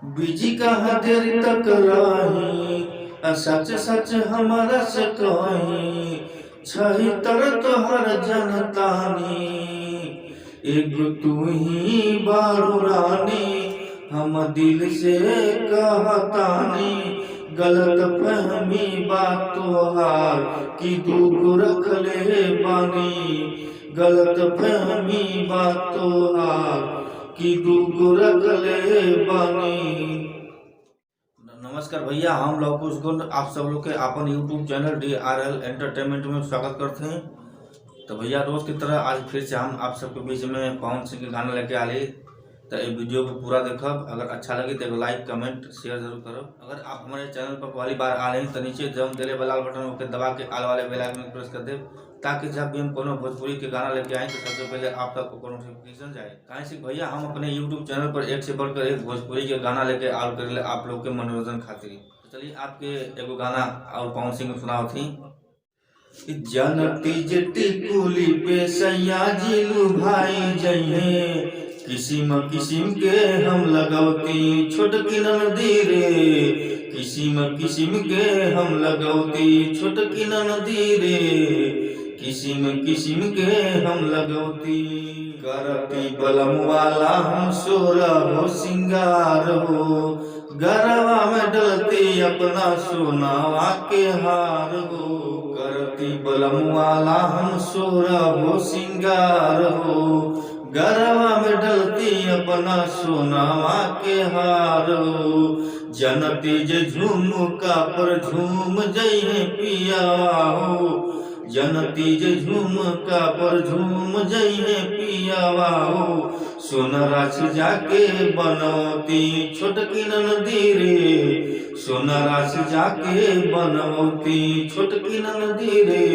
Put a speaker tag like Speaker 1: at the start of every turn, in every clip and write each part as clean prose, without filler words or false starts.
Speaker 1: Busy कहाँ देर तक रही, सच सच हमारा से कही, छही तर तोहर जनतानी, एगो तू ही बारू रानी, हम दिल से कहतानी, गलत फहमी बात तोहार की दूगो रख ले बानी, गलत फहमी बात तोहार की दूगो रख ले बानी। नमस्कार भैया, हम लोग कुछ आप सब लोग के अपन यूट्यूब चैनल DRL एंटरटेनमेंट में स्वागत करते हैं। तो भैया रोज की तरह आज फिर से हम आप सबके बीच में पवन सिंह के गाना लेके आ रही। तो ये वीडियो को पूरा देखब, अगर अच्छा लगे तो लाइक कमेंट शेयर जरूर करो। अगर आप हमारे चैनल पर पहली बार आ रहे हैं तो नीचे जो दिले वाला बटन को दबा के आल वाले बेल आइकन प्रेस कर दे, ताकि जब भी हम कोनो भोजपुरी के गाना लेके आए तो सबसे पहले आप तक को नोटिफिकेशन जाए। कहीं से भैया हम अपने यूट्यूब चैनल पर एक से बढ़कर एक भोजपुरी के गाना लेके आल कर ले आप लोग के मनोरंजन खातिर। तो चलिए आपके एगो गाना और पवन सिंह सुनाओ थी। जनती जटी कुली पे सैया जिलू भाई जइहे, किसिम किसिम के हम लगौती छोटकी नदी रे, किसिम किसिम के हम लगौती छोटकी नदी रे, किसिम किसिम के हम लगौती, करती बलम वाला हम सोरा हो सिंगार हो, गरवा में डलती अपना सोनावा के हार हो, करती बलम वाला हम सोरा हो सिंगार हो, गरवा में डलती अपना सोनावा के हार हो, जनती जे झुमका पर झूम जइहे पियावा हो, जनती जे झुमका पर झूम जइहे पियावा हो, सोनरा से जाके बनौती छोटकी नदी रे, सोनरा से जाके बनौती छोटकी नदी रे,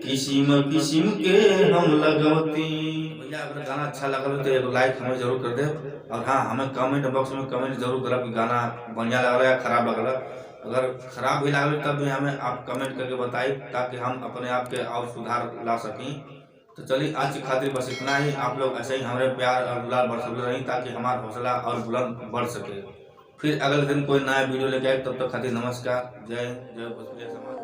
Speaker 1: किसिम किसिम के हम लगौती। भैया अगर गाना अच्छा लगल तो एक लाइक हमें जरूर कर दे, और हाँ हमें कमेंट बॉक्स में कमेंट जरूर करब कि गाना बढ़िया लग रहा है या खराब लग रहा है। अगर खराब भी लगे तब भी हमें आप कमेंट करके बताइए, ताकि हम अपने आप के और सुधार ला सकें। तो चलिए आज की खातिर बस इतना ही। आप लोग ऐसे ही हमारे प्यार और दुलार बरसते रही, ताकि हमारा हौसला और बुलंद बढ़ सके। फिर अगले दिन कोई नया वीडियो लेके आए, तब तक खातिर नमस्कार, जय जय भोजपुरी समाज।